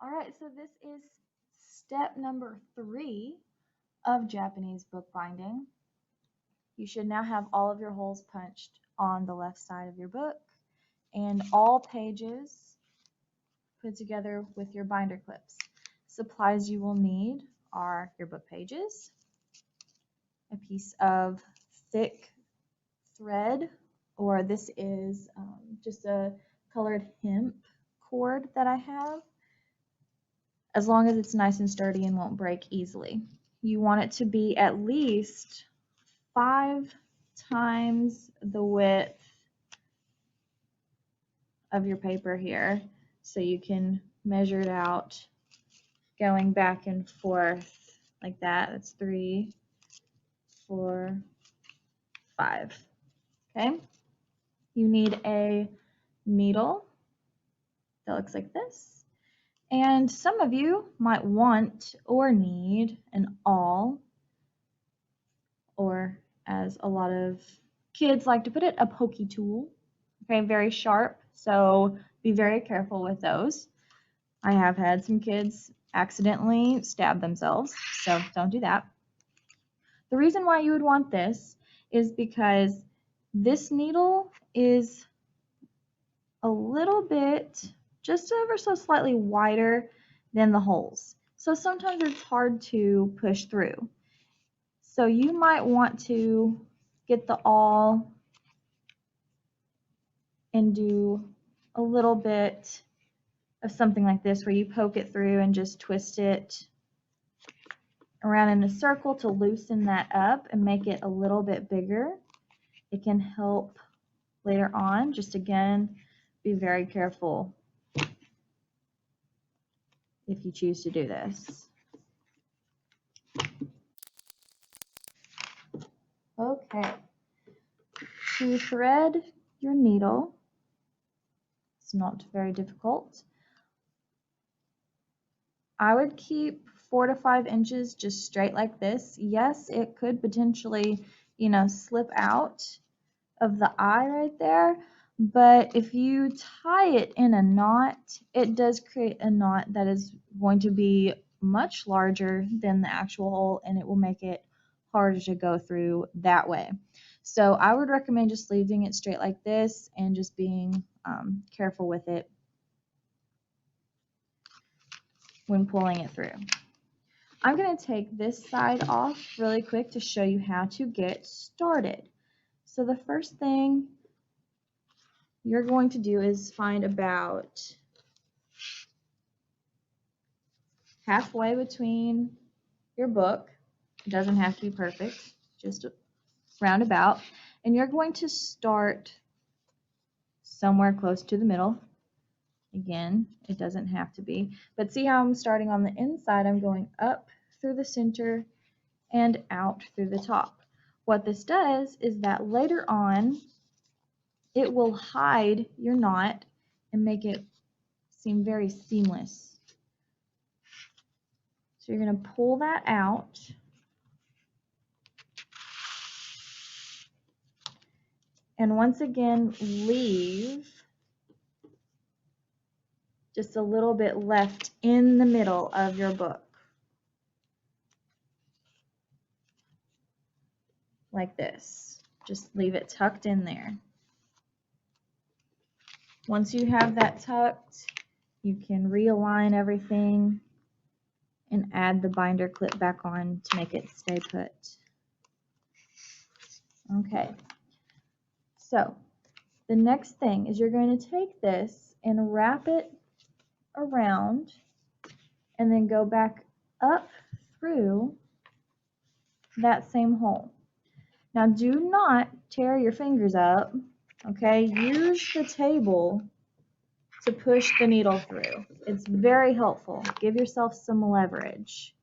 All right, so this is step number 3 of Japanese bookbinding. You should now have all of your holes punched on the left side of your book and all pages put together with your binder clips. Supplies you will need are your book pages, a piece of thick thread, or this is just a colored hemp cord that I have, as long as it's nice and sturdy and won't break easily. You want it to be at least 5 times the width of your paper here, so you can measure it out going back and forth like that. That's 3, 4, 5. Okay. You need a needle that looks like this. And some of you might want or need an awl, or as a lot of kids like to put it, a pokey tool. Okay, very sharp, so be very careful with those. I have had some kids accidentally stab themselves, so don't do that. The reason why you would want this is because this needle is a little bit, just ever so slightly wider than the holes. So sometimes it's hard to push through. So you might want to get the awl and do a little bit of something like this where you poke it through and just twist it around in a circle to loosen that up and make it a little bit bigger. It can help later on. Just again, be very careful if you choose to do this. Okay, to thread your needle, it's not very difficult. I would keep 4 to 5 inches just straight like this. Yes, it could potentially, slip out of the eye right there, but if you tie it in a knot, it does create a knot that is going to be much larger than the actual hole, and it will make it harder to go through that way. So I would recommend just leaving it straight like this and just being careful with it when pulling it through. I'm going to take this side off really quick to show you how to get started. So the first thing you're going to do is find about halfway between your book. It doesn't have to be perfect, just roundabout. And you're going to start somewhere close to the middle. Again, it doesn't have to be. But see how I'm starting on the inside? I'm going up through the center and out through the top. What this does is that later on, it will hide your knot and make it seem very seamless. So you're going to pull that out. And once again, leave just a little bit left in the middle of your book. Like this. Just leave it tucked in there. Once you have that tucked, you can realign everything and add the binder clip back on to make it stay put. Okay. So the next thing is you're going to take this and wrap it around and then go back up through that same hole. Now do not tear your fingers up, okay? Use the table to push the needle through. It's very helpful. Give yourself some leverage.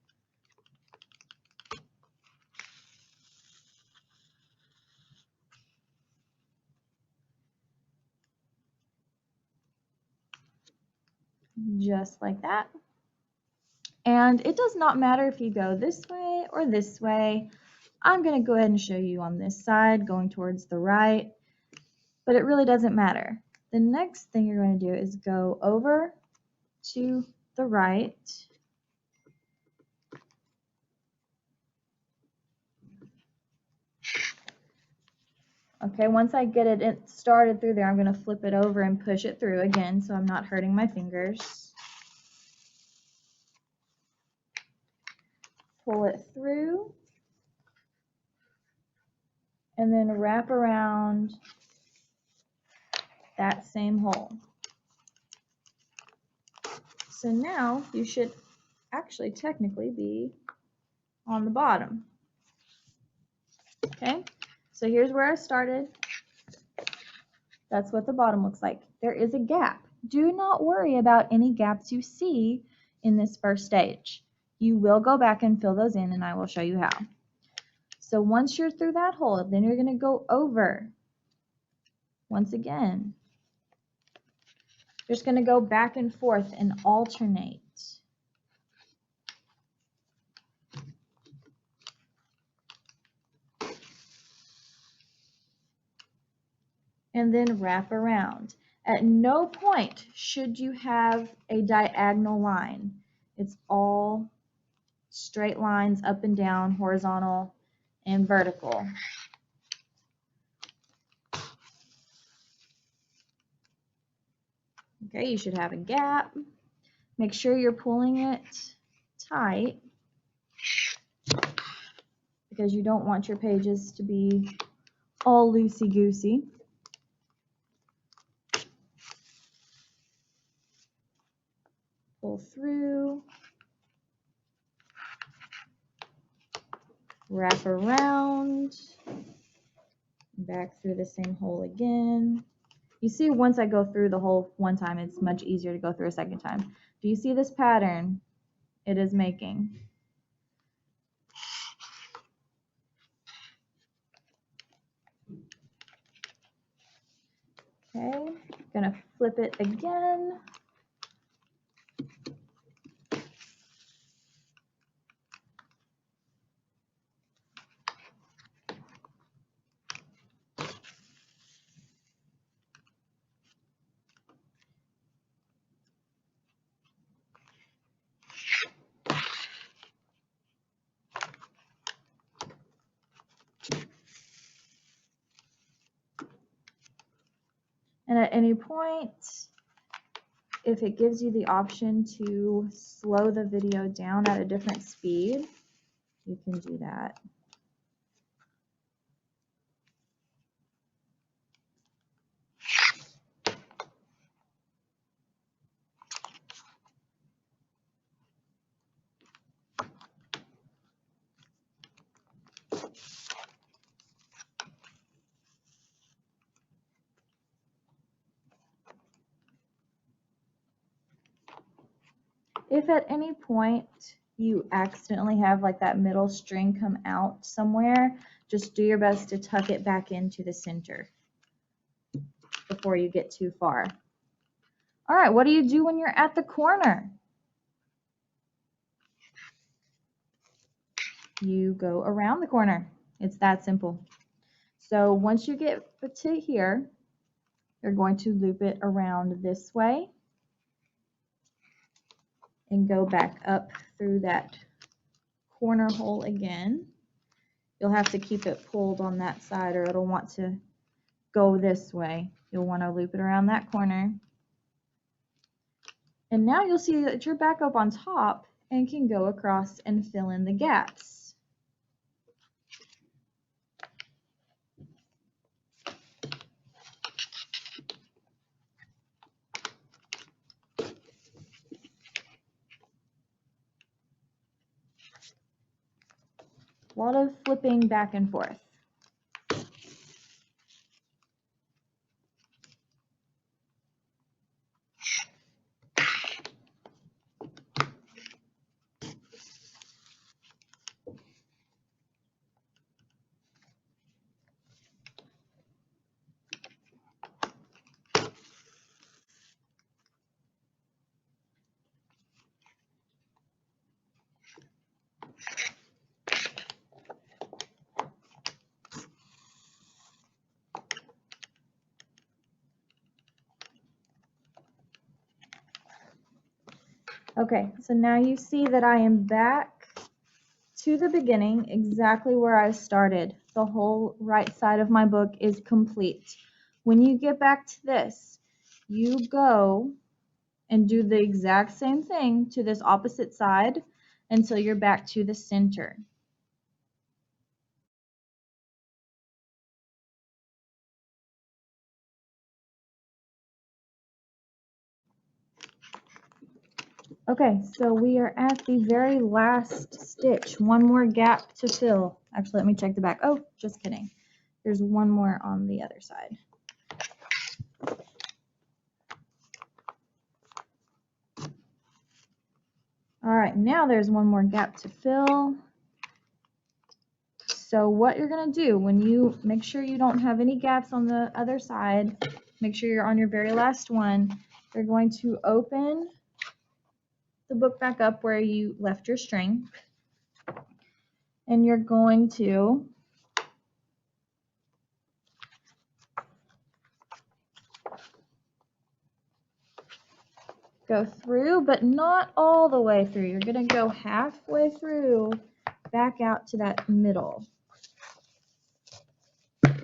Just like that. And it does not matter if you go this way or this way. I'm going to go ahead and show you on this side, going towards the right, but it really doesn't matter. The next thing you're going to do is go over to the right. Okay, once I get it started through there, I'm going to flip it over and push it through again so I'm not hurting my fingers. Pull it through and then wrap around that same hole. So now you should actually technically be on the bottom. Okay, so here's where I started. That's what the bottom looks like. There is a gap. Do not worry about any gaps you see in this first stage. You will go back and fill those in, and I will show you how. So once you're through that hole, then you're going to go over once again. You're just going to go back and forth and alternate. And then wrap around. At no point should you have a diagonal line. It's all straight lines up and down, horizontal and vertical. Okay, you should have a gap. Make sure you're pulling it tight because you don't want your pages to be all loosey-goosey. Pull through, wrap around, back through the same hole again. You see, once I go through the hole one time, it's much easier to go through a second time. Do you see this pattern it is making? Okay, gonna flip it again. And at any point, if it gives you the option to slow the video down at a different speed, you can do that. If at any point you accidentally have like that middle string come out somewhere, just do your best to tuck it back into the center before you get too far. All right, what do you do when you're at the corner? You go around the corner. It's that simple. So once you get to here, you're going to loop it around this way and go back up through that corner hole again. You'll have to keep it pulled on that side or it'll want to go this way. You'll want to loop it around that corner. And now you'll see that you're back up on top and can go across and fill in the gaps. A lot of flipping back and forth. Okay, so now you see that I am back to the beginning, exactly where I started. The whole right side of my book is complete. When you get back to this, you go and do the exact same thing to this opposite side until you're back to the center. Okay, so we are at the very last stitch. One more gap to fill. Actually, let me check the back. Oh, just kidding. There's one more on the other side. All right, now there's one more gap to fill. So what you're going to do when you make sure you don't have any gaps on the other side, make sure you're on your very last one, you're going to open the book back up where you left your string, and you're going to go through, but not all the way through. You're going to go halfway through, back out to that middle. All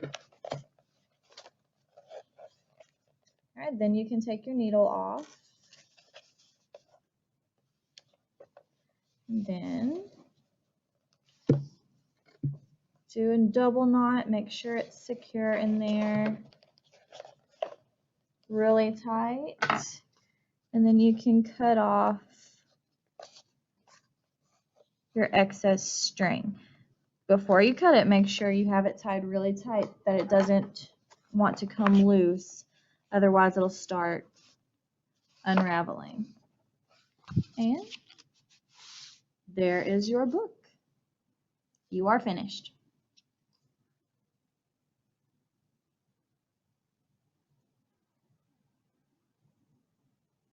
right, then you can take your needle off. And then do a double knot, make sure it's secure in there, really tight. And then you can cut off your excess string. Before you cut it, make sure you have it tied really tight, that it doesn't want to come loose. Otherwise, it'll start unraveling. And there is your book. You are finished.